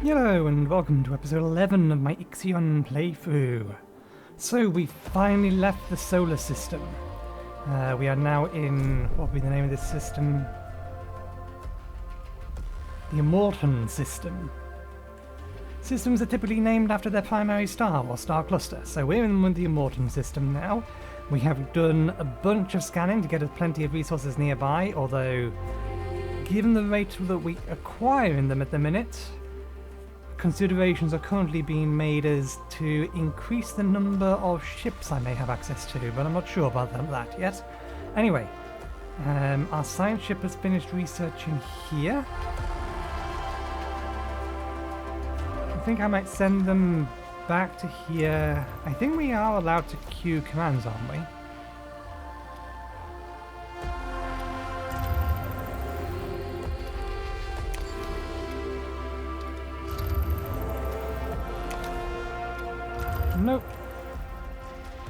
Hello and welcome to episode 11 of my IXION playthrough. So we finally left the solar system. We are now in, what will be the name of this system? The Immortan system. Systems are typically named after their primary star or star cluster, so we're in the Immortan system now. We have done a bunch of scanning to get us plenty of resources nearby, although given the rate that we acquire in them at the minute, considerations are currently being made as to increase the number of ships I may have access to, but I'm not sure about that yet. Anyway, our science ship has finished researching here. I think I might send them back to here. I think we are allowed to queue commands, aren't we? Nope.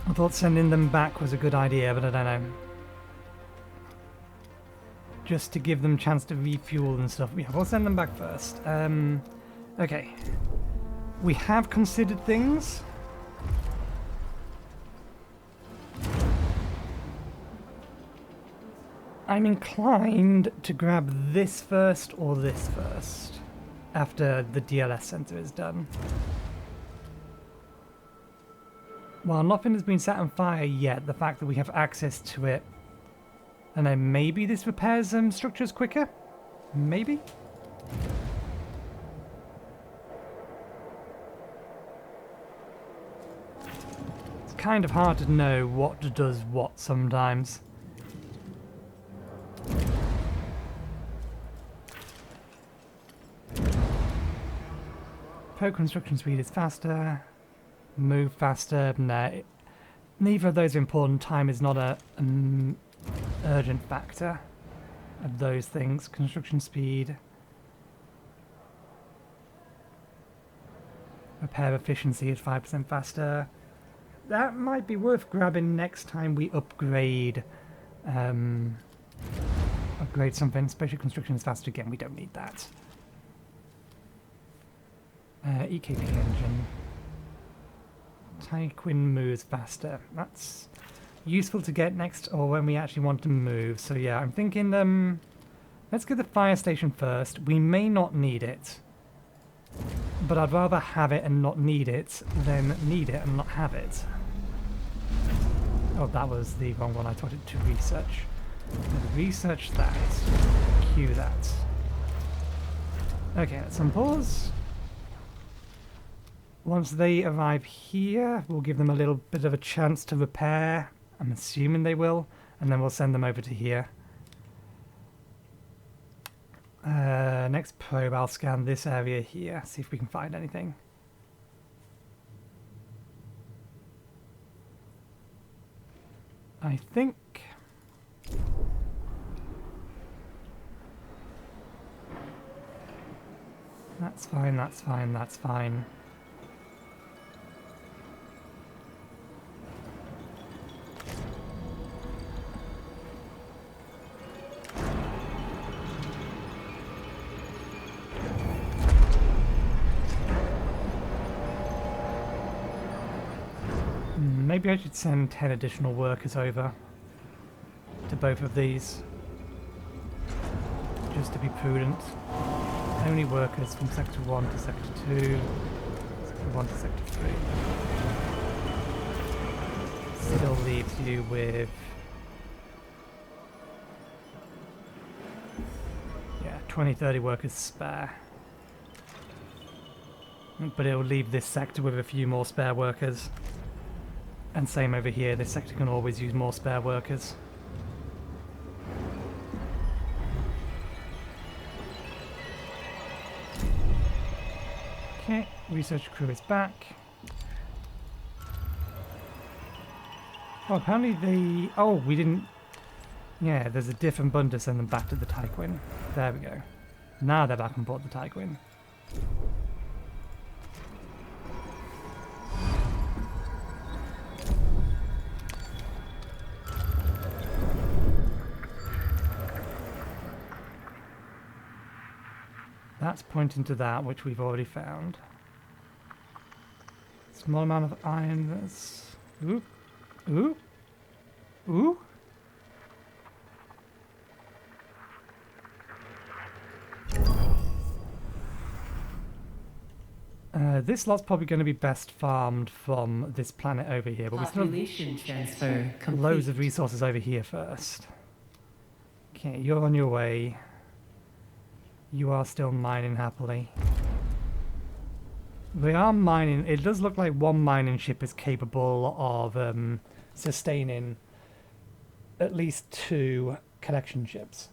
I thought sending them back was a good idea, but I don't know. Just to give them a chance to refuel and stuff. Yeah, we'll send them back first. Okay. We have considered things. I'm inclined to grab this first or this first after the DLS center is done. While nothing has been set on fire yet, the fact that we have access to it, and then maybe this repairs structures quicker? Maybe? It's kind of hard to know what does what sometimes. Pro construction speed is faster. Move faster. No, neither of those are important. Time is not an urgent factor of those things. Construction speed, repair efficiency is 5% faster. That might be worth grabbing next time we upgrade something. Special construction is faster again. We don't need that. EKP engine. Tyquin moves faster. That's useful to get next, or when we actually want to move. So yeah, I'm thinking, let's get the fire station first. We may not need it, but I'd rather have it and not need it than need it and not have it. Oh, that was the wrong one. I told it to research. Research that. Queue that. Okay, let's unpause. Once they arrive here, we'll give them a little bit of a chance to repair. I'm assuming they will, and then we'll send them over to here. Next probe, I'll scan this area here, see if we can find anything. I think... That's fine, that's fine, that's fine. Maybe I should send 10 additional workers over to both of these, just to be prudent. Only workers from Sector 1 to Sector 2, Sector 1 to Sector 3. Still leaves you with... yeah, 20-30 workers spare. But it'll leave this sector with a few more spare workers. And same over here, this sector can always use more spare workers. Okay, research crew is back. Oh, apparently they... oh, we didn't... yeah, there's a different button to send them back to the Tyquin. There we go. Now they're back on board the Tyquin. That's pointing to that, which we've already found. Small amount of iron. That's... Ooh. Ooh. Ooh. This lot's probably going to be best farmed from this planet over here, but we still have loads of resources over here first. Okay, you're on your way. You are still mining happily. We are mining. It does look like one mining ship is capable of sustaining at least 2 collection ships.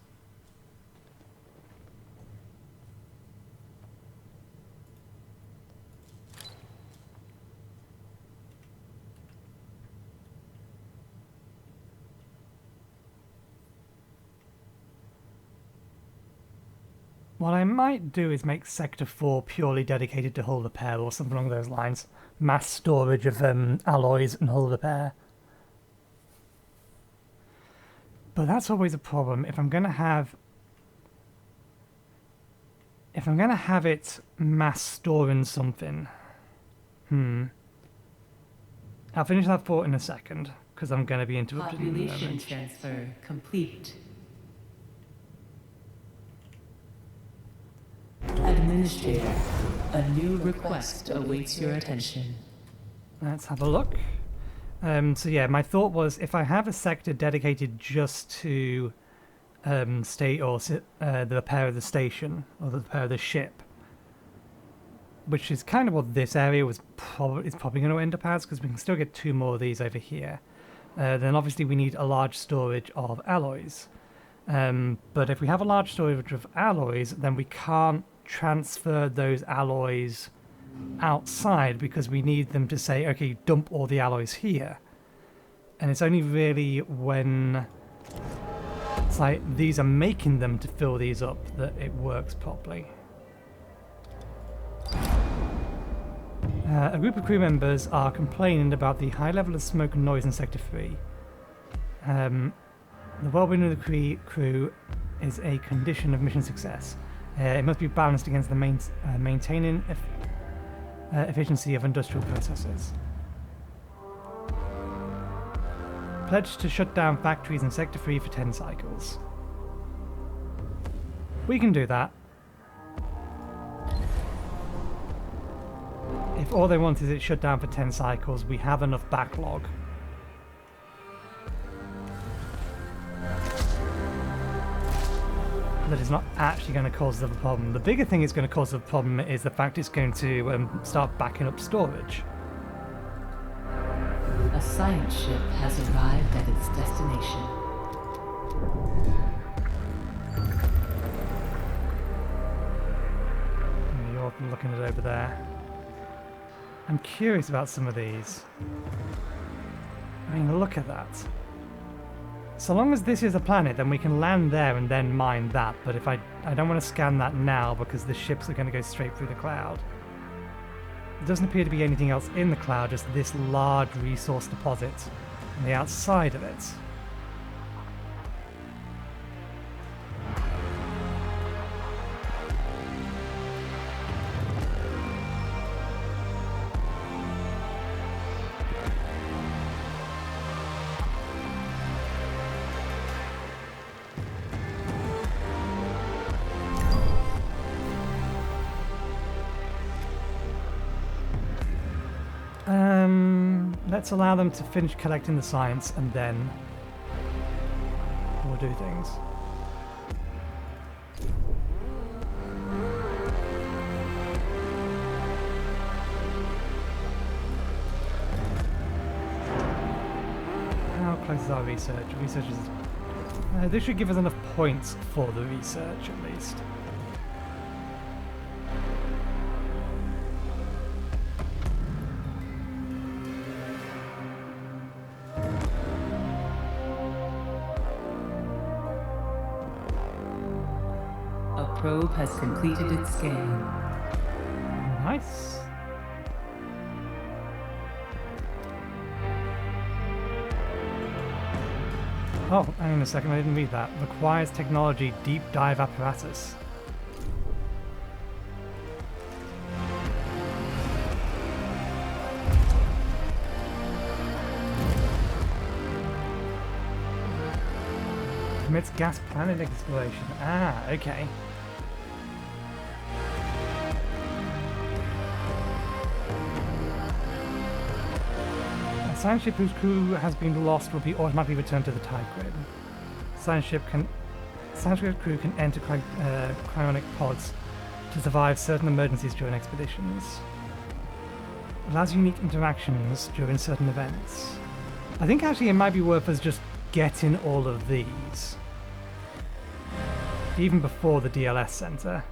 What I might do is make Sector 4 purely dedicated to hull repair or something along those lines. Mass storage of alloys and hull repair. But that's always a problem. If I'm going to have it mass storing something. I'll finish that thought in a second, because I'm going to be interrupted in a moment. Population transfer complete. Administrator, a new request awaits your attention. Let's have a look. So yeah, my thought was if I have a sector dedicated just to the repair of the station or the repair of the ship, which is kind of what this area is probably going to end up as, because we can still get 2 more of these over here. Then obviously we need a large storage of alloys. But if we have a large storage of alloys, then we can't transfer those alloys outside because we need them to say, okay, dump all the alloys here. And it's only really when it's like these are making them to fill these up that it works properly. A group of crew members are complaining about the high level of smoke and noise in Sector 3. The well-being of the crew is a condition of mission success. It must be balanced against the maintaining efficiency of industrial processes. Pledge to shut down factories in Sector 3 for 10 cycles. We can do that. If all they want is it shut down for 10 cycles, we have enough backlog. That is not actually going to cause the problem. The bigger thing it's going to cause the problem is the fact it's going to start backing up storage. A science ship has arrived at its destination. You're looking at it over there. I'm curious about some of these. I mean, look at that. So long as this is a planet, then we can land there and then mine that. But if I don't want to scan that now because the ships are going to go straight through the cloud. There doesn't appear to be anything else in the cloud, just this large resource deposit on the outside of it. Let's allow them to finish collecting the science and then we'll do things. How close is our research? Research is... this should give us enough points for the research at least. Probe has completed its scan. Nice. Oh, hang on a second, I didn't read that. Requires technology deep dive apparatus. Permits gas planet exploration. Ah, okay. A science ship whose crew has been lost will be automatically returned to the tide grid. Science ship crew can enter cryonic pods to survive certain emergencies during expeditions. Allows unique interactions during certain events. I think actually it might be worth us just getting all of these. Even before the DLS center.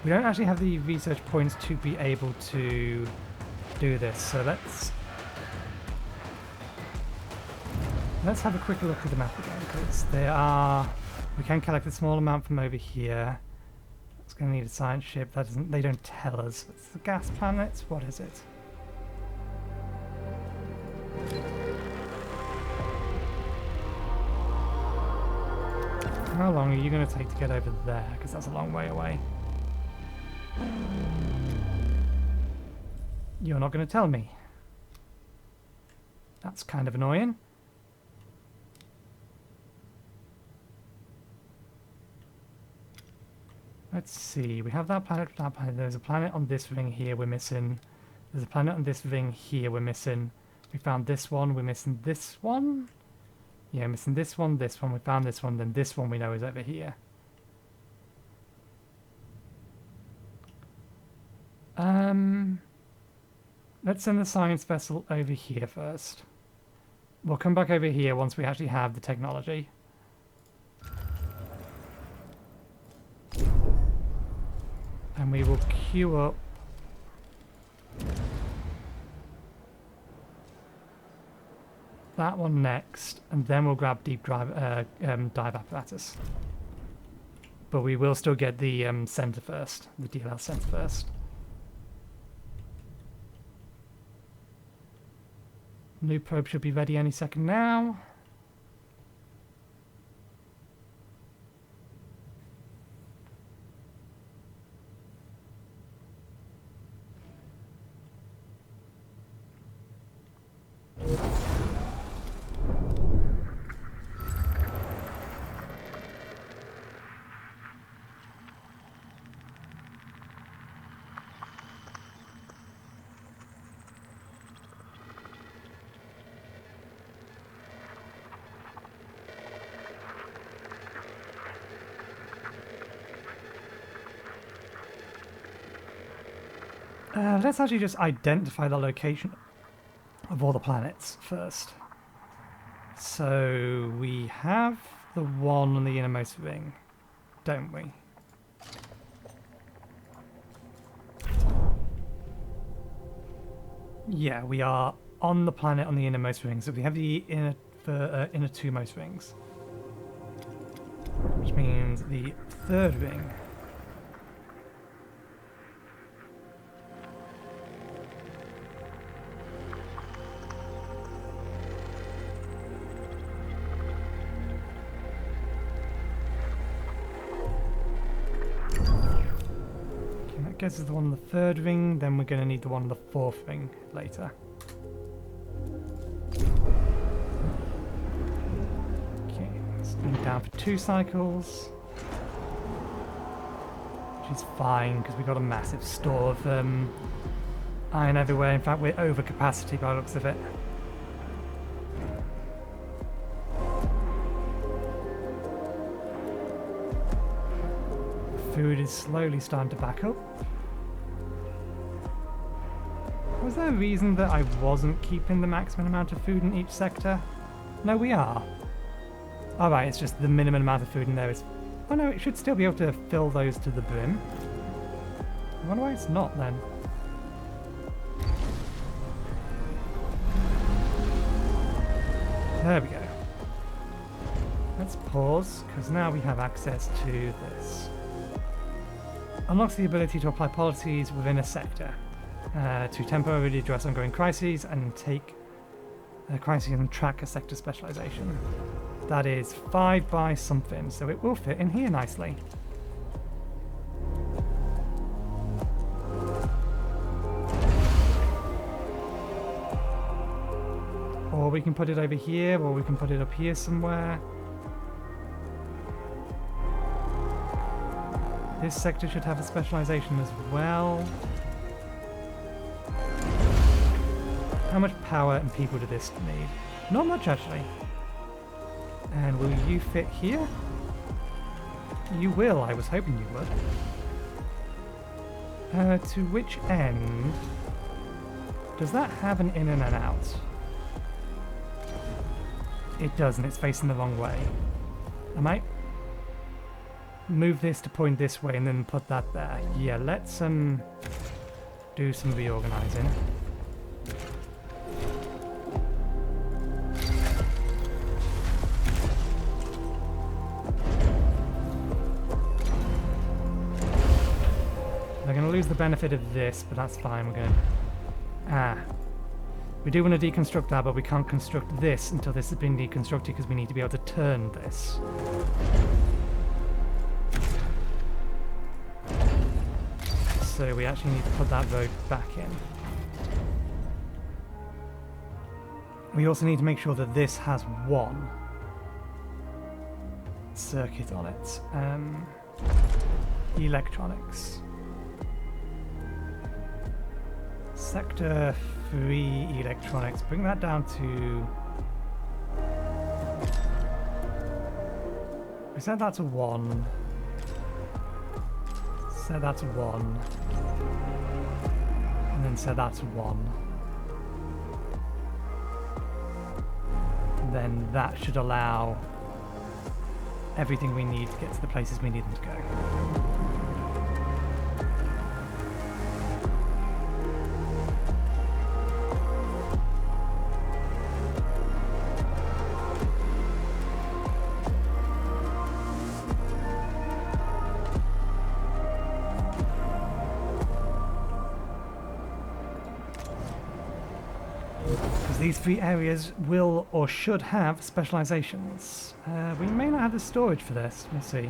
We don't actually have the research points to be able to do this, so let's have a quick look at the map again, because we can collect a small amount from over here. It's going to need a science ship. They don't tell us. It's the gas planet. What is it? How long are you going to take to get over there? Because that's a long way away. You're not going to tell me. That's kind of annoying. Let's see, we have that planet, there's a planet on this ring here we're missing. There's a planet on this ring here we're missing. We found this one, we're missing this one? Yeah, missing this one, we found this one, then this one we know is over here. Let's send the science vessel over here first. We'll come back over here once we actually have the technology. And we will queue up that one next, and then we'll grab dive apparatus. But we will still get the center first, the DLL center first. New probe should be ready any second now. Let's actually just identify the location of all the planets first. So we have the one on the innermost ring, don't we? Yeah, we are on the planet on the innermost ring, so we have the inner twomost rings. Which means the third ring. Guess is the one on the third ring, then we're going to need the one on the fourth ring later. Okay, let's move down for 2 cycles. Which is fine, because we've got a massive store of iron everywhere. In fact, we're over capacity by the looks of it. Food is slowly starting to back up. Was there a reason that I wasn't keeping the maximum amount of food in each sector? No, we are. Alright, it's just the minimum amount of food in there is... Oh no, it should still be able to fill those to the brim. I wonder why it's not then. There we go. Let's pause, because now we have access to this. Unlocks the ability to apply policies within a sector to temporarily address ongoing crises and take crises and track a sector specialization. That is 5 by something, so it will fit in here nicely. Or we can put it over here, or we can put it up here somewhere. This sector should have a specialization as well. How much power and people do this need? Not much, actually. And will you fit here? You will. I was hoping you would. To which end? Does that have an in and an out? It does, and it's facing the wrong way. I might move this to point this way and then put that there. Yeah, let's do some reorganizing. We're going to lose the benefit of this, but that's fine. We're going to... We do want to deconstruct that, but we can't construct this until this has been deconstructed because we need to be able to turn this. So we actually need to put that road back in. We also need to make sure that this has one circuit on it. Electronics. Sector 3 electronics. Bring that down to... We set that to 1. Set that to 1. And then set that to 1. And then that should allow everything we need to get to the places we need them to go. These 3 areas will or should have specializations. We may not have the storage for this. We'll see.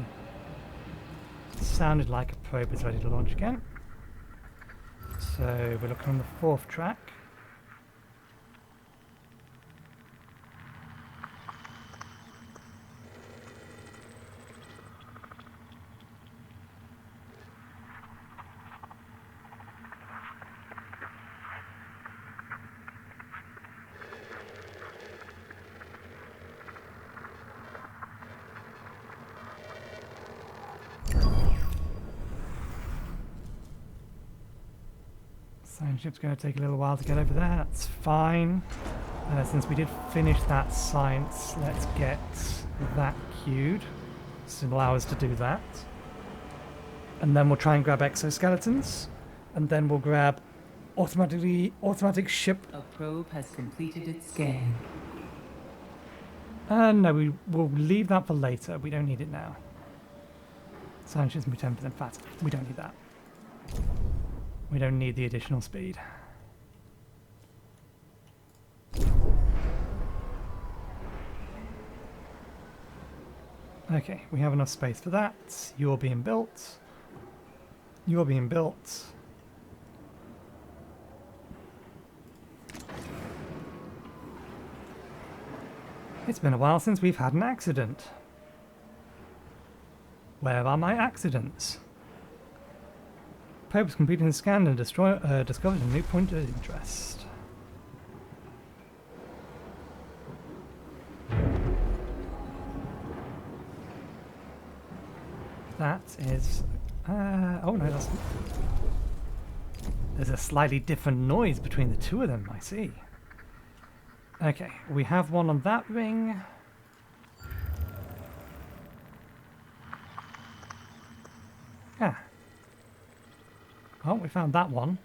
It sounded like a probe is ready to launch again. So we're looking on the 4th track. Science ship's going to take a little while to get over there. That's fine. Since we did finish that science, let's get that queued. This will allow us to do that. And then we'll try and grab exoskeletons. And then we'll grab automatic ship. A probe has completed its scan. No, we'll leave that for later. We don't need it now. Science ship's 10% faster. We don't need that. We don't need the additional speed. Okay, we have enough space for that. You're being built. You're being built. It's been a while since we've had an accident. Where are my accidents? Probes completing the scan and discovered a new point of interest. That is... oh no, that's... There's a slightly different noise between the two of them, I see. Okay, we have one on that ring. Ah. Oh, we found that one.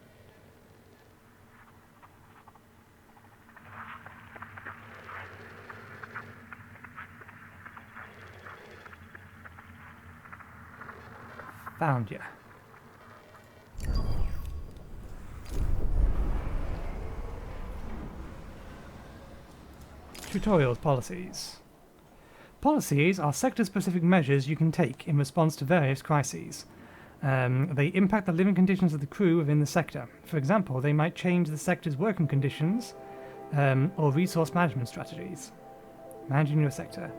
Found you. Tutorials policies. Policies are sector-specific measures you can take in response to various crises. They impact the living conditions of the crew within the sector. For example, they might change the sector's working conditions or resource management strategies. Managing your sector.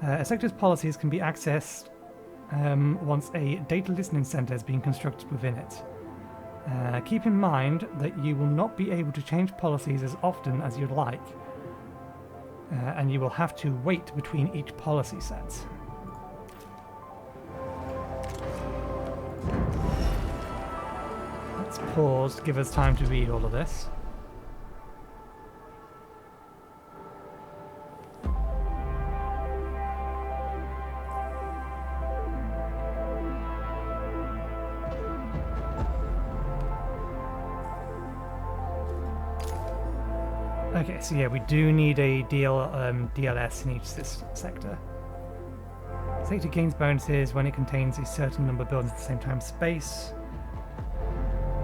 A sector's policies can be accessed once a data listening center has been constructed within it. Keep in mind that you will not be able to change policies as often as you'd like, and you will have to wait between each policy set. Let's pause to give us time to read all of this. Okay, so yeah, we do need a DLS in each sector. Sector gains bonuses when it contains a certain number of buildings at the same time. Space.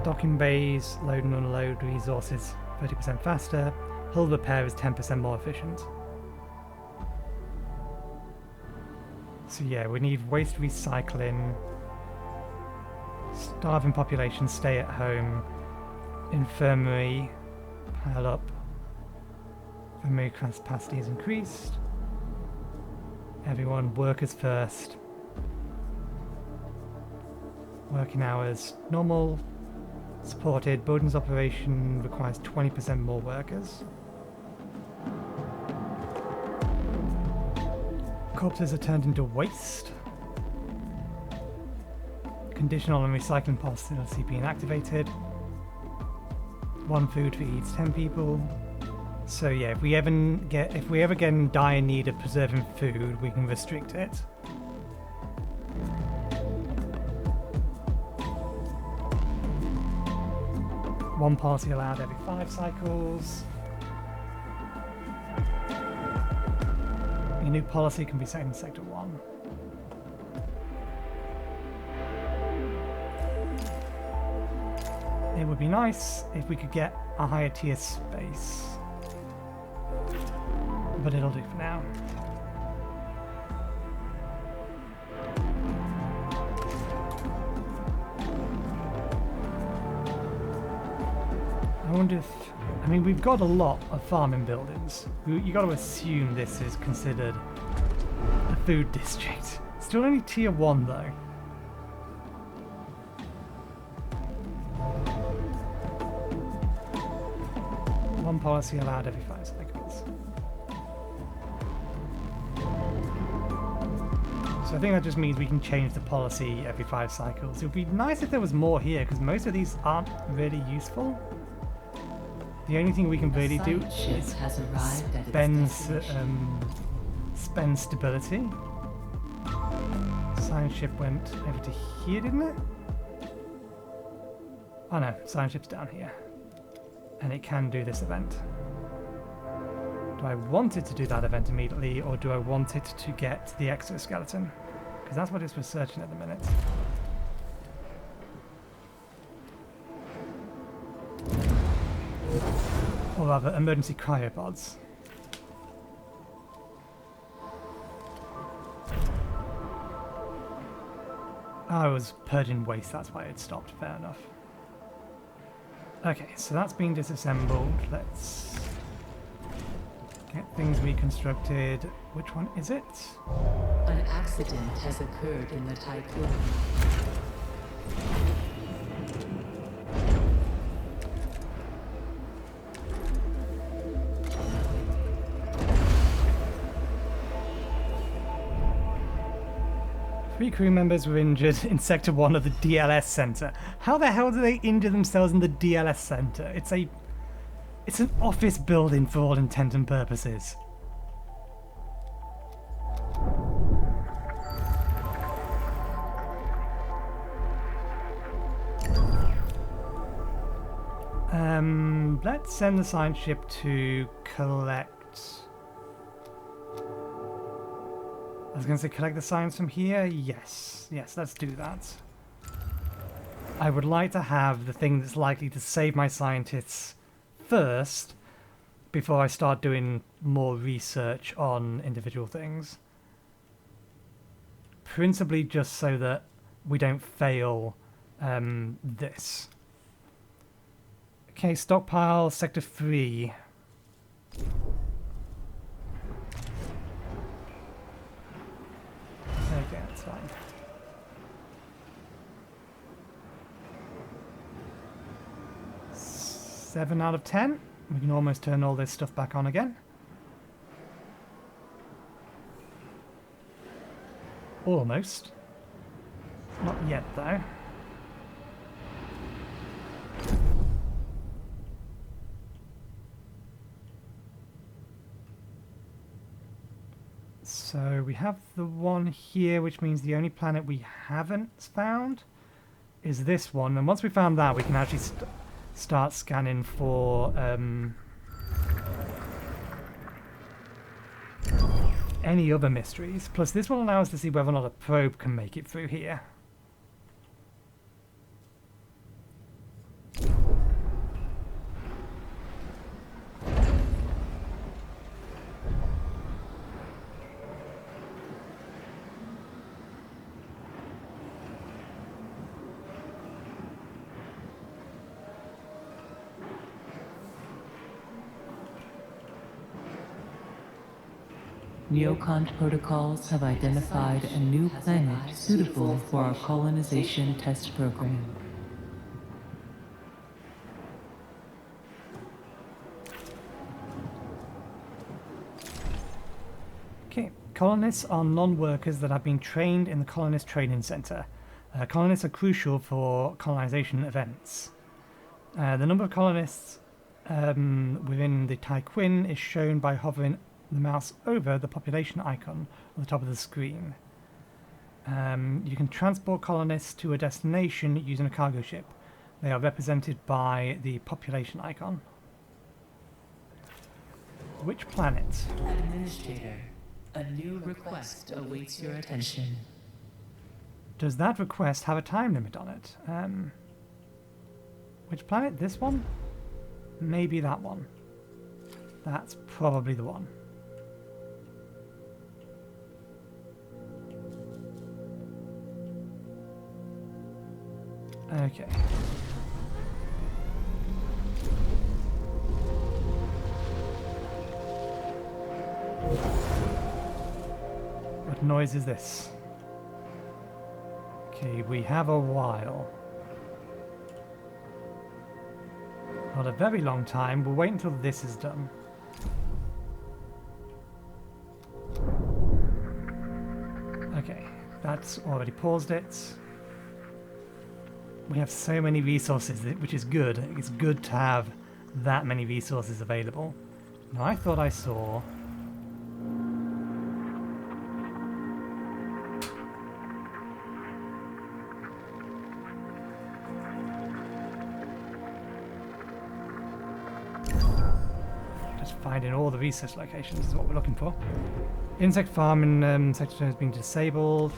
Docking bays, load and unload resources 30% faster. Hull repair is 10% more efficient. So yeah, we need waste recycling. Starving population, stay at home. Infirmary, pile up. Infirmary capacity is increased. Everyone, workers first. Working hours, normal. Supported. Buildings operation requires 20% more workers. Corpses are turned into waste. Conditional and recycling policy being activated. 1 food for each 10 people. So yeah, if we ever get in dire need of preserving food, we can restrict it. One policy allowed every 5 cycles. A new policy can be set in Sector 1. It would be nice if we could get a higher tier space. But it'll do for now. I wonder if... I mean, we've got a lot of farming buildings. You got to assume this is considered a food district. Still only tier 1 though. One policy allowed every 5 cycles. So I think that just means we can change the policy every 5 cycles. It would be nice if there was more here, because most of these aren't really useful. The only thing we can really do is spend stability. Science ship went over to here, didn't it? Oh no, science ship's down here. And it can do this event. Do I want it to do that event immediately, or do I want it to get the exoskeleton? Because that's what it's researching at the minute. Or rather, emergency cryopods. I was purging waste, that's why it stopped, fair enough. Okay, so that's been disassembled. Let's get things reconstructed. Which one is it? An accident has occurred in the Tycoon. Three crew members were injured in Sector 1 of the DLS Center. How the hell do they injure themselves in the DLS Center? It's an office building for all intent and purposes. Let's send the science ship to collect... I was going to say collect the science from here. Yes, let's do that. I would like to have the thing that's likely to save my scientists first before I start doing more research on individual things. Principally just so that we don't fail this. Okay, stockpile, Sector 3. fine. Seven out of 10. We can almost turn all this stuff back on again. Almost. Not yet, though. So we have the one here, which means the only planet we haven't found is this one. And once we found that, we can actually start scanning for any other mysteries. Plus, this will allow us to see whether or not a probe can make it through here. Neocont protocols have identified a new planet suitable for our colonization test program. Okay, colonists are non-workers that have been trained in the Colonist Training Center. Colonists are crucial for colonization events. The number of colonists within the Tyquin is shown by hovering the mouse over the population icon on the top of the screen. You can transport colonists to a destination using a cargo ship. They are represented by the population icon. Which planet? Administrator, a new request awaits your attention. Does that request have a time limit on it? Which planet? This one? Maybe that one. That's probably the one. Okay. What noise is this? Okay, we have a while. Not a very long time. We'll wait until this is done. Okay, that's already paused it. We have so many resources, which is good. It's good to have that many resources available. Now, I thought I saw... Just finding all the research locations is what we're looking for. Insect farming sector has been disabled.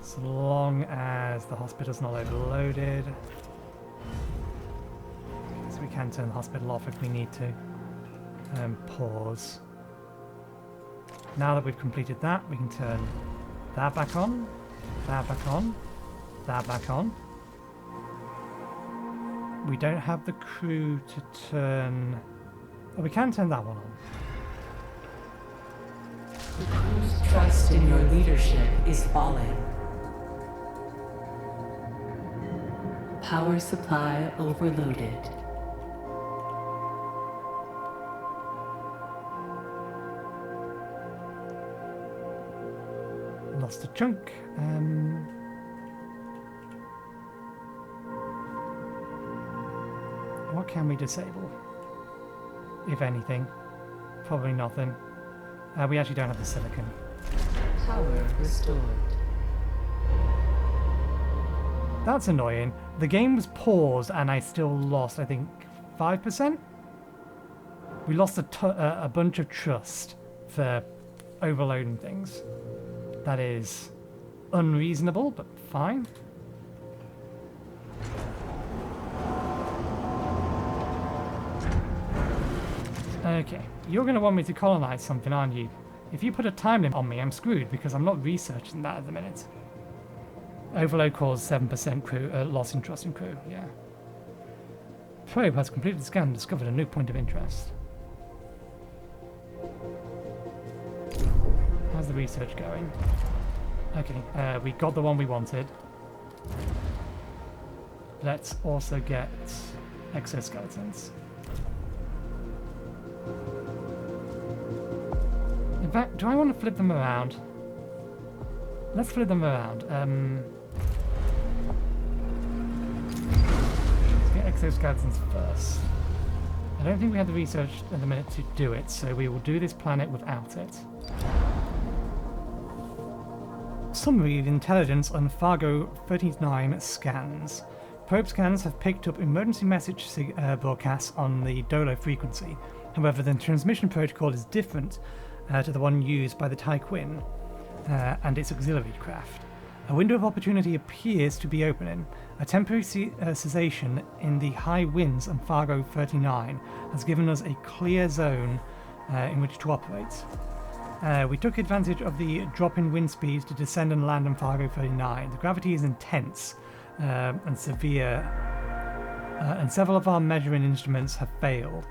As long as the hospital's not overloaded. So we can turn the hospital off if we need to. Pause. Now that we've completed that, we can turn that back on, that back on, that back on. We don't have the crew to turn... Oh, we can turn that one on. The crew's trust in your leadership is falling. Power supply overloaded. Lost a chunk. What can we disable? If anything. Probably nothing. We actually don't have the silicon. Power restored. That's annoying. The game was paused and I still lost, I think, 5%? We lost a bunch of trust for overloading things. That is unreasonable, but fine. Okay, you're going to want me to colonize something, aren't you? If you put a time limit on me, I'm screwed because I'm not researching that at the minute. Overload caused 7% crew loss in trust in crew, yeah. Probe has completed the scan and discovered a new point of interest. How's the research going? Okay, we got the one we wanted. Let's also get exoskeletons. In fact, do I want to flip them around? Let's flip them around. Let's get exoskeletons first. I don't think we have the research at the minute to do it, so we will do this planet without it. Summary of intelligence on Fargo 39 scans. Probe scans have picked up emergency message broadcasts on the Dolo frequency. However, the transmission protocol is different to the one used by the Tyquin and its auxiliary craft. A window of opportunity appears to be opening. A temporary cessation in the high winds on Fargo 39 has given us a clear zone in which to operate. We took advantage of the drop in wind speeds to descend and land on Fargo 39. The gravity is intense and severe, and several of our measuring instruments have failed.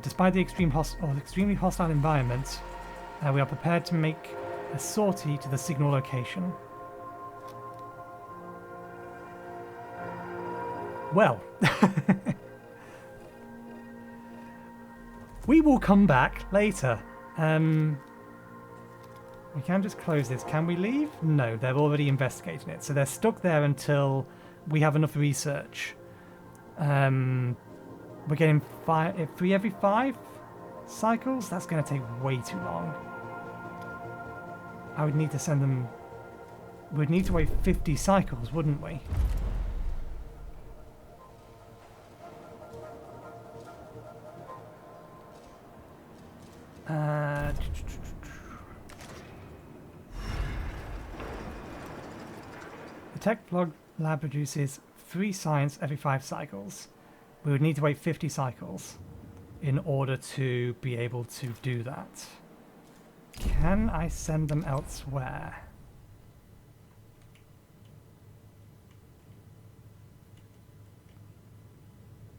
Despite the extremely hostile environment, we are prepared to make a sortie to the signal location. Well, we will come back later. We can just close this. Can we leave? No, they're already investigating it. So they're stuck there until we have enough research. We're getting 3 every 5 cycles? That's going to take way too long. I would need to send them... We'd need to wait 50 cycles, wouldn't we? The tech lab produces 3 science every 5 cycles. We would need to wait 50 cycles in order to be able to do that. Can I send them elsewhere?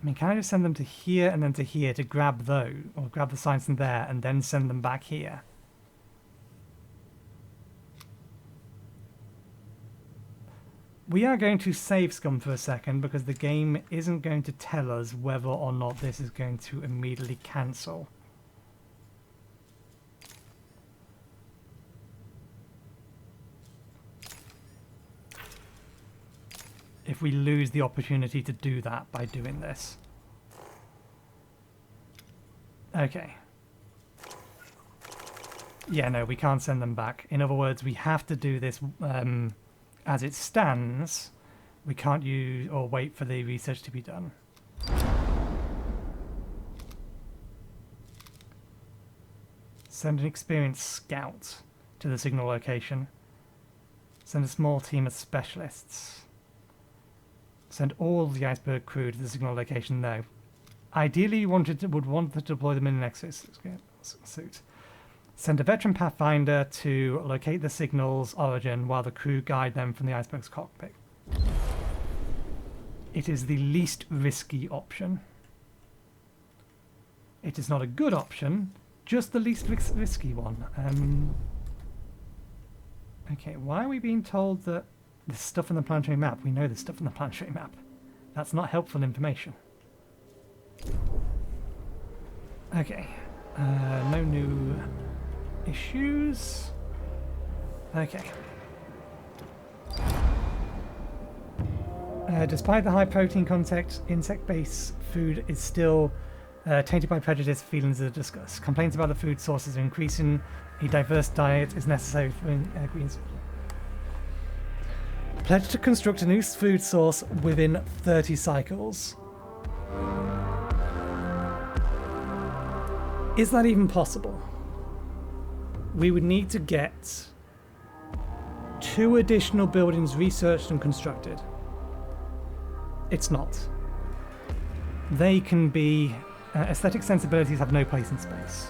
I mean, can I just send them to here and then to here to grab those, or grab the science in there and then send them back here? We are going to save Scum for a second because the game isn't going to tell us whether or not this is going to immediately cancel. If we lose the opportunity to do that by doing this. Okay. Yeah, no, we can't send them back. In other words, we have to do this as it stands. We can't use or wait for the research to be done. Send an experienced scout to the signal location. Send a small team of specialists. Send all the iceberg crew to the signal location now. Ideally, you would want to deploy them in an exosuit. Send a veteran pathfinder to locate the signal's origin while the crew guide them from the iceberg's cockpit. It is the least risky option. It is not a good option, just the least risky one. Okay, why are we being told that there's stuff in the planetary map? We know there's stuff in the planetary map. That's not helpful information. Okay. No new issues. Okay. Despite the high protein content, insect-based food is still tainted by prejudice, feelings of disgust. Complaints about the food sources are increasing. A diverse diet is necessary for greens. Pledge to construct a new food source within 30 cycles. Is that even possible? We would need to get 2 additional buildings researched and constructed. It's not. They can be... aesthetic sensibilities have no place in space.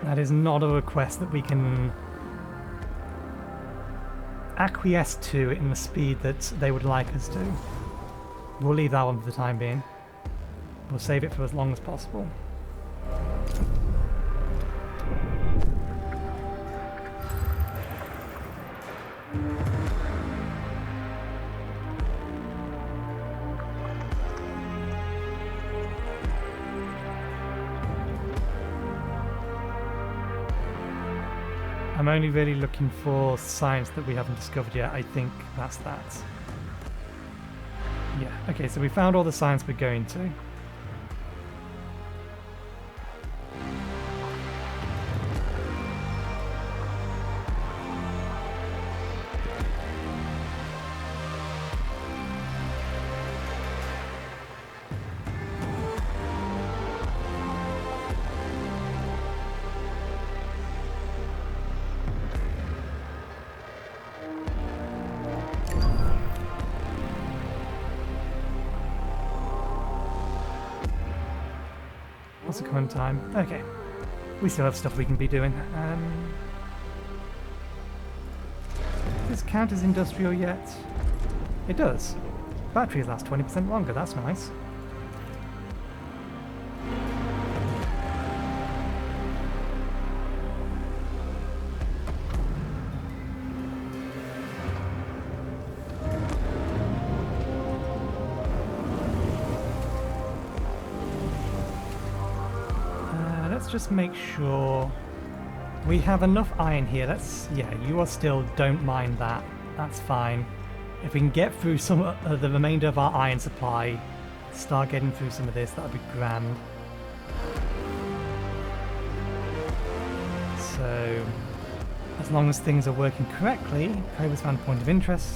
That is not a request that we can acquiesce to in the speed that they would like us to. We'll leave that one for the time being. We'll save it for as long as possible. I'm only really looking for science that we haven't discovered yet. I think that's that. Yeah, okay, so we found all the science we're going to. What's the current time? Okay. We still have stuff we can be doing. Does this count as industrial yet? It does. Batteries last 20% longer, that's nice. Let's just make sure we have enough iron here. Yeah, you are still, don't mind that. That's fine. If we can get through some of the remainder of our iron supply, start getting through some of this, that would be grand. So, as long as things are working correctly, Prover's found a point of interest.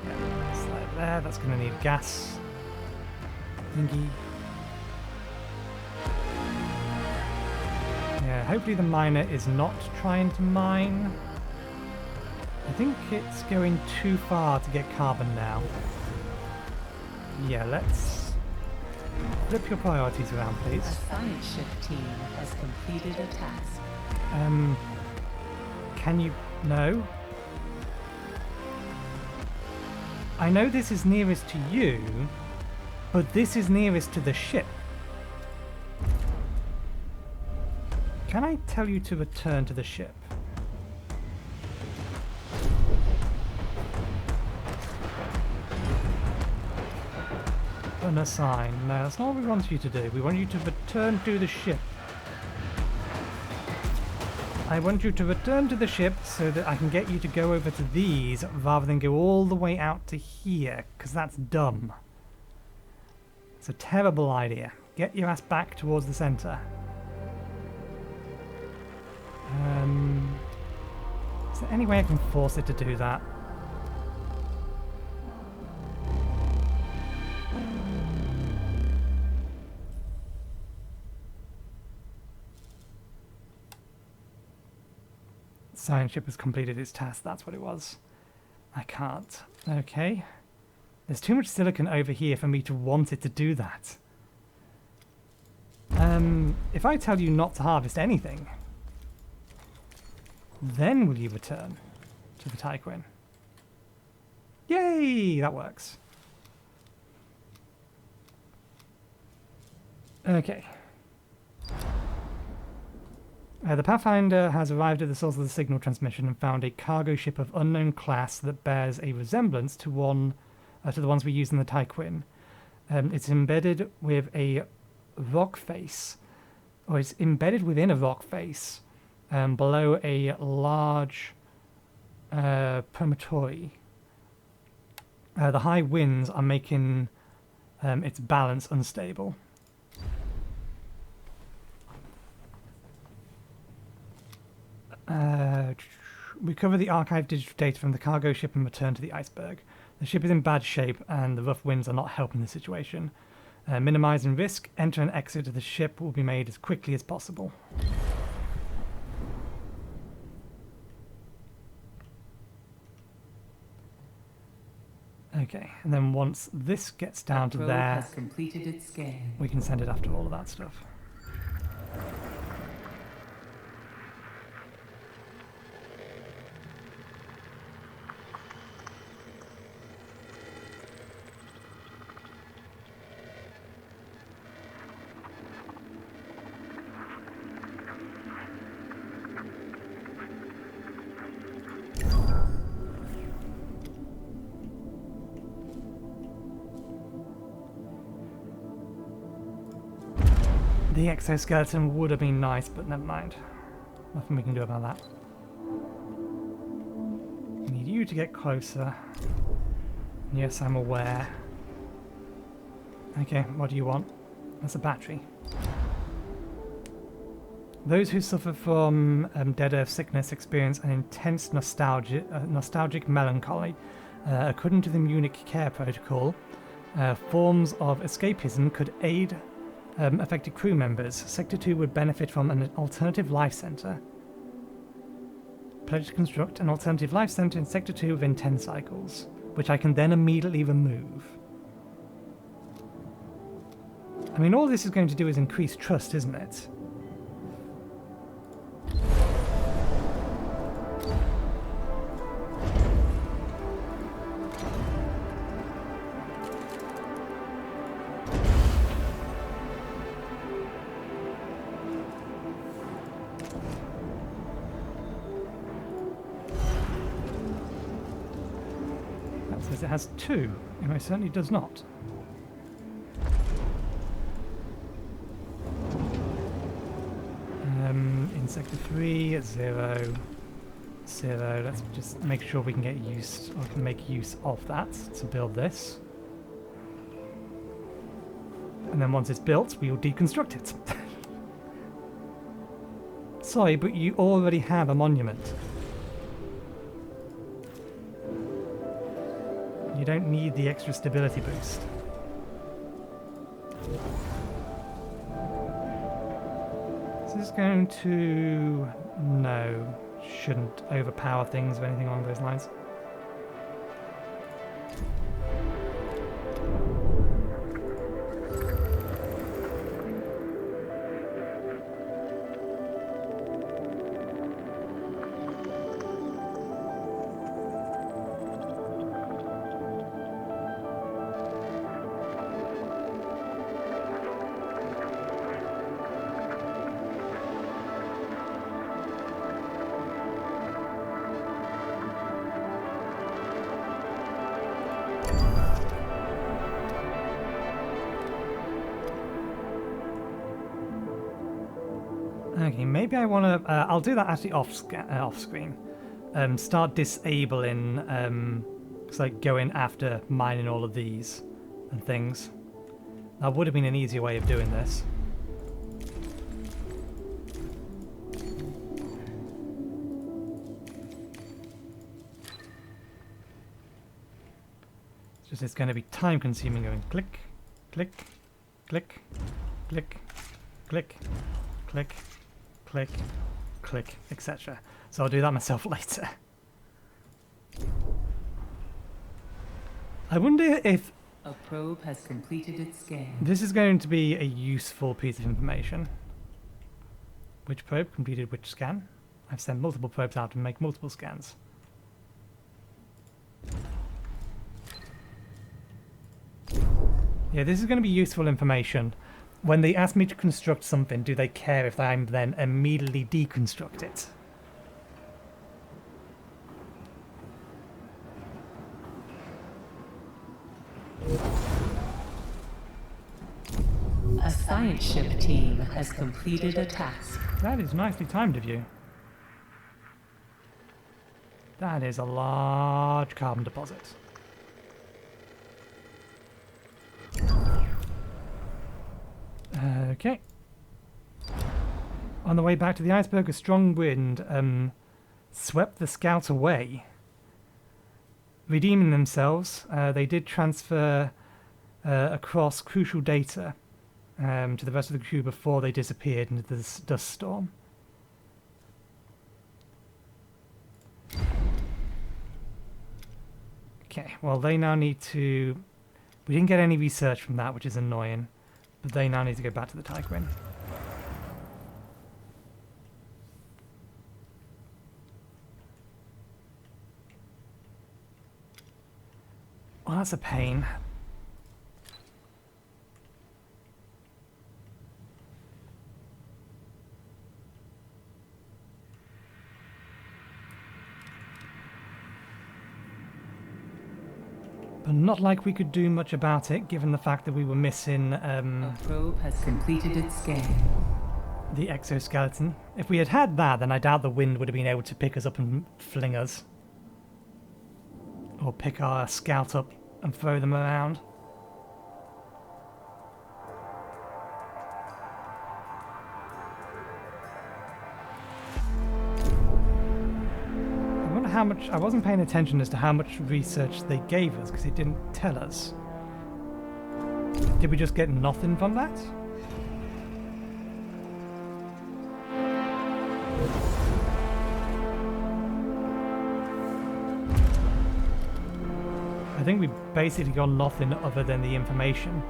Yeah, slide there, that's going to need gas. Thingy. Yeah, hopefully the miner is not trying to mine. I think it's going too far to get carbon now. Yeah, let's flip your priorities around, please. A science ship team has completed a task. Can you... No? I know this is nearest to you, but this is nearest to the ship. Can I tell you to return to the ship? Unassign. No, that's not what we want you to do. We want you to return to the ship. I want you to return to the ship so that I can get you to go over to these rather than go all the way out to here, because that's dumb. It's a terrible idea. Get your ass back towards the center. Is there any way I can force it to do that? Science ship has completed its task, that's what it was. I can't. Okay. There's too much silicon over here for me to want it to do that. If I tell you not to harvest anything, then will you return to the Tyquin? Yay! That works. Okay. The Pathfinder has arrived at the source of the signal transmission and found a cargo ship of unknown class that bears a resemblance to the ones we use in the Tyquin. It's embedded with a rock face, or it's embedded within a rock face. Below a large promontory. The high winds are making its balance unstable. Recover the archived digital data from the cargo ship and return to the iceberg. The ship is in bad shape and the rough winds are not helping the situation. Minimizing risk, enter and exit of the ship will be made as quickly as possible. Okay, and then once this gets down to there, has completed its scan. We can send it after all of that stuff. The exoskeleton would have been nice, but never mind. Nothing we can do about that. you to get closer. Yes, I'm aware. Okay, what do you want? That's a battery. Those who suffer from Dead Earth sickness experience an intense nostalgic melancholy. According to the Munich Care Protocol, forms of escapism could aid affected crew members. Sector 2 would benefit from an alternative life center. Pledge to construct an alternative life center in Sector 2 within 10 cycles, which I can then immediately remove. I mean, all this is going to do is increase trust, isn't it? It has 2. It most certainly does not. In Sector 3, 0, 0. Let's just make sure we can get use, or can make use of that to build this. And then once it's built, we will deconstruct it. Sorry, but you already have a monument. You don't need the extra stability boost. Is this going to... No, shouldn't overpower things or anything along those lines. Okay, maybe I want to... I'll do that actually off screen. Start disabling... it's like going after mining all of these and things. That would have been an easier way of doing this. It's just it's going to be time consuming going click, click, click, click, click, click, click, click, etc. So I'll do that myself later. I wonder if a probe has completed its scan. This is going to be a useful piece of information. Which probe completed which scan? I've sent multiple probes out to make multiple scans. Yeah, this is going to be useful information. When they ask me to construct something, do they care if I then immediately deconstruct it? A science ship team has completed a task. That is nicely timed of you. That is a large carbon deposit. Okay. On the way back to the iceberg, a strong wind swept the scouts away. Redeeming themselves, they did transfer across crucial data to the rest of the crew before they disappeared into this dust storm. Okay, well they now need to... We didn't get any research from that, which is annoying. But they now need to go back to the Tigrin. Well, that's a pain. But not like we could do much about it, given the fact that we were missing A probe has completed its scan. the exoskeleton. If we had had that, then I doubt the wind would have been able to pick us up and fling us. or pick our scout up and throw them around. I wonder how much. I wasn't paying attention as to how much research they gave us because it didn't tell us. Did we just get nothing from that? I think we basically got nothing other than the information.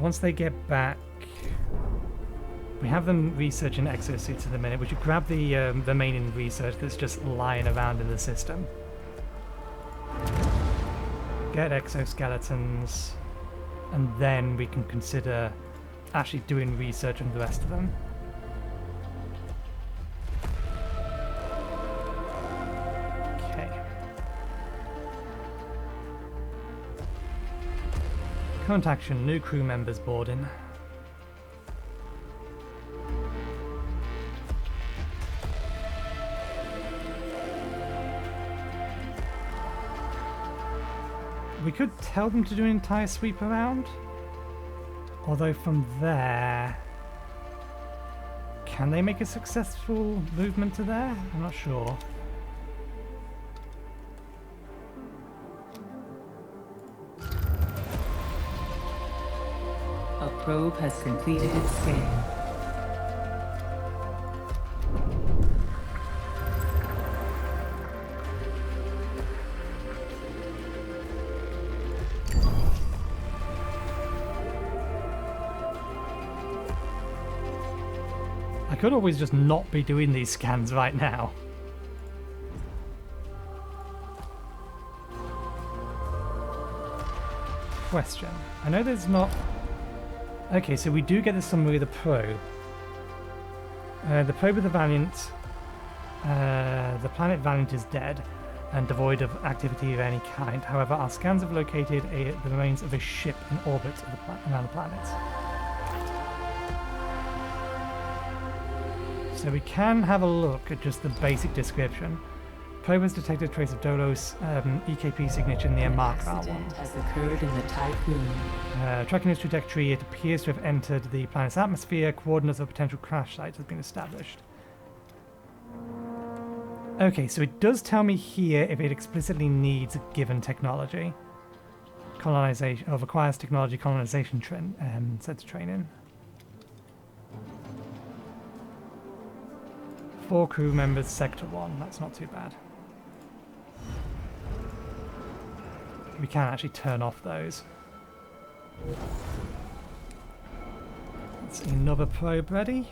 Once they get back, we have them researching exosuits at the minute. We should grab the remaining research that's just lying around in the system. Get exoskeletons, and then we can consider actually doing research on the rest of them. Current action, new crew members boarding. We could tell them to do an entire sweep around, although from there, can they make a successful movement to there? I'm not sure. A probe has completed its scan. I could always just not be doing these scans right now. Question. I know there's not... Okay, so we do get the summary of the probe. The probe of the Valiant... the planet Valiant is dead and devoid of activity of any kind. However, our scans have located the remains of a ship in orbit around the planet. So we can have a look at just the basic description. Probe has detected a trace of Dolo's EKP signature near Mark R1. Accident has occurred in the Typhoon. Tracking its trajectory, it appears to have entered the planet's atmosphere. Coordinates of a potential crash site has been established. Okay, so it does tell me here if it explicitly needs a given technology. Colonization, or requires technology colonization set to training. 4 crew members, Sector 1. That's not too bad. We can actually turn off those. That's another probe ready.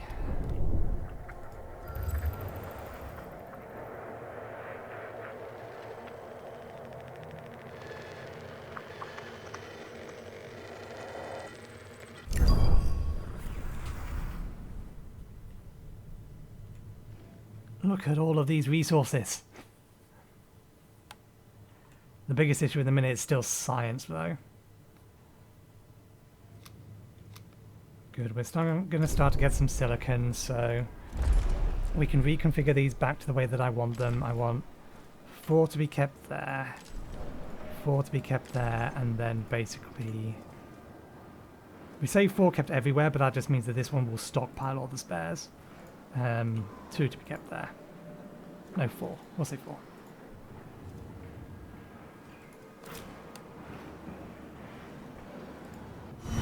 Look at all of these resources. The biggest issue at the minute is still science, though. Good, we're going to start to get some silicon, so we can reconfigure these back to the way that I want them. I want 4 to be kept there, 4 to be kept there, and then basically... We say 4 kept everywhere, but that just means that this one will stockpile all the spares. 2 to be kept there. No, 4. We'll say 4.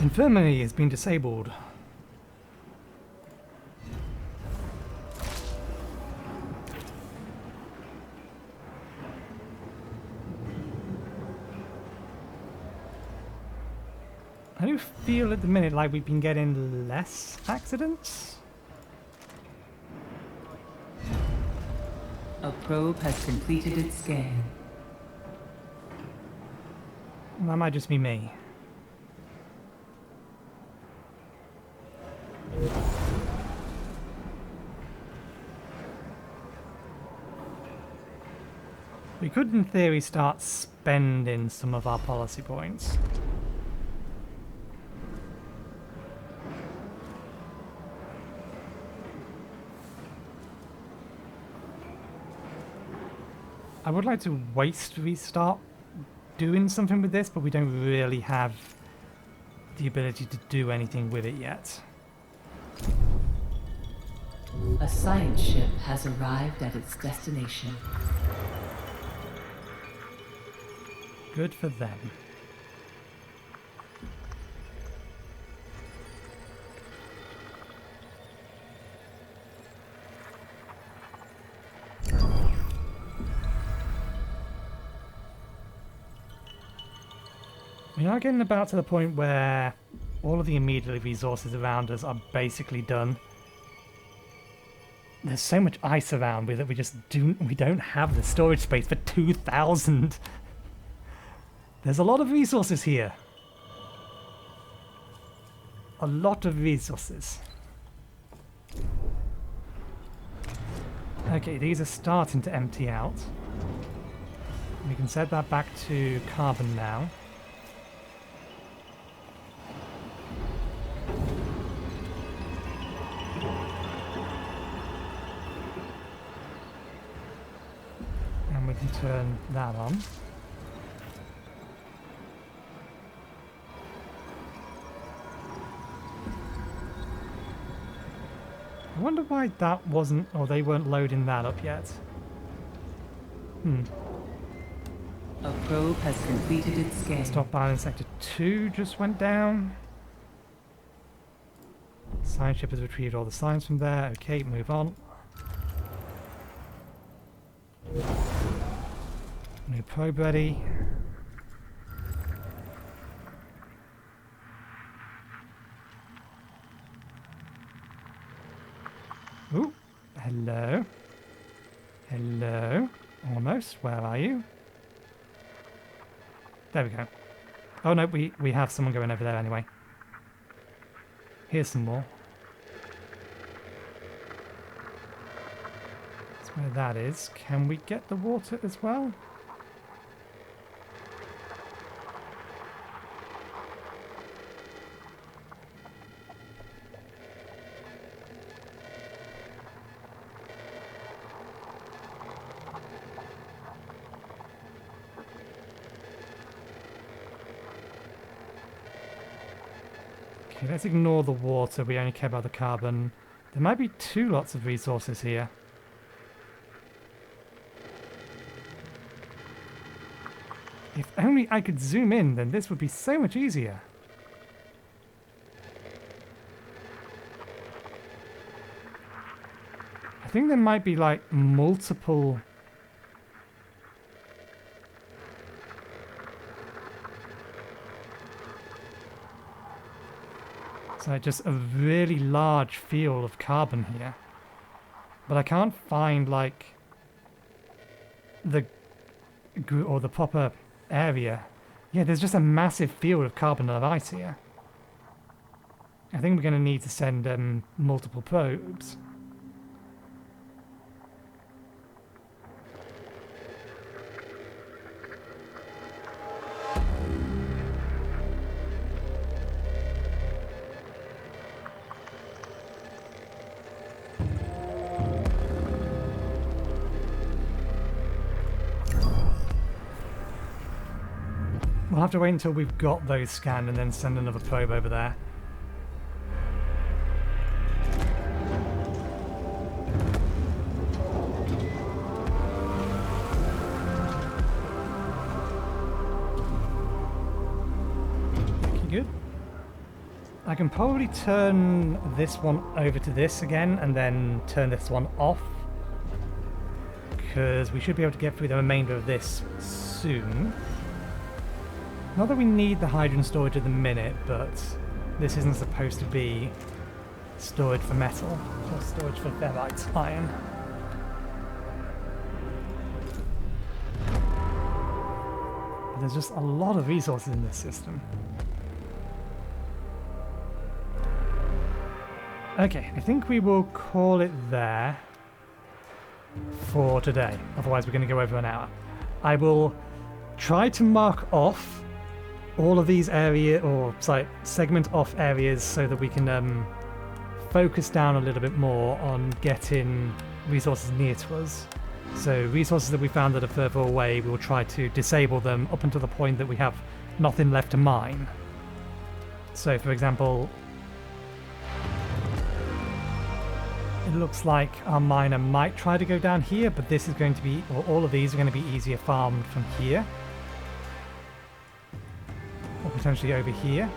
Infirmary has been disabled. I do feel at the minute like we've been getting less accidents. A probe has completed its scan. That might just be me. We could, in theory, start spending some of our policy points. I would like to restart doing something with this, but we don't really have the ability to do anything with it yet. A science ship has arrived at its destination. Good for them. We are getting about to the point where all of the immediate resources around us are basically done. There's so much ice around that we don't have the storage space for 2,000. There's a lot of resources here. A lot of resources. Okay, these are starting to empty out. We can set that back to carbon now. And we can turn that on. I wonder why that wasn't, or they weren't loading that up yet. A probe has completed its scan. Stockpile in Sector 2 just went down. Science ship has retrieved all the science from there. Okay, move on. New probe ready. Ooh, hello. Hello. Almost. Where are you? There we go. Oh no, we have someone going over there anyway. Here's some more. That's where that is. Can we get the water as well? Okay, let's ignore the water, we only care about the carbon. There might be 2 lots of resources here. If only I could zoom in, then this would be so much easier. I think there might be like multiple... So just a really large field of carbon here. But I can't find like the proper area. Yeah, there's just a massive field of carbon and ice here. I think we're going to need to send multiple probes. We'll have to wait until we've got those scanned and then send another probe over there. Okay, good. I can probably turn this one over to this again and then turn this one off, because we should be able to get through the remainder of this soon. Not that we need the hydrogen storage at the minute, but this isn't supposed to be storage for metal, or storage for ferrite iron. There's just a lot of resources in this system. Okay, I think we will call it there for today. Otherwise we're going to go over an hour. I will try to mark off all of these segment off areas so that we can focus down a little bit more on getting resources near to us. So resources that we found that are further away, we will try to disable them up until the point that we have nothing left to mine. So for example, it looks like our miner might try to go down here, but this is going to be, or all of these are going to be easier farmed from here. Or potentially over here.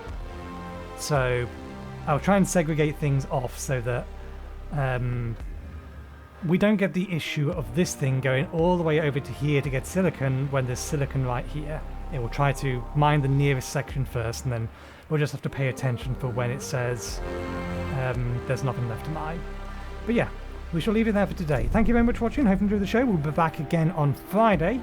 So I'll try and segregate things off so that we don't get the issue of this thing going all the way over to here to get silicon when there's silicon right here. It will try to mine the nearest section first, and then we'll just have to pay attention for when it says there's nothing left to mine. But yeah, we shall leave it there for today. Thank you very much for watching. Hope you enjoyed the show. We'll be back again on Friday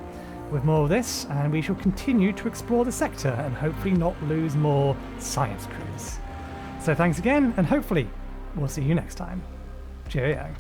with more of this, and we shall continue to explore the sector and hopefully not lose more science crews. So thanks again, and hopefully we'll see you next time. Cheerio.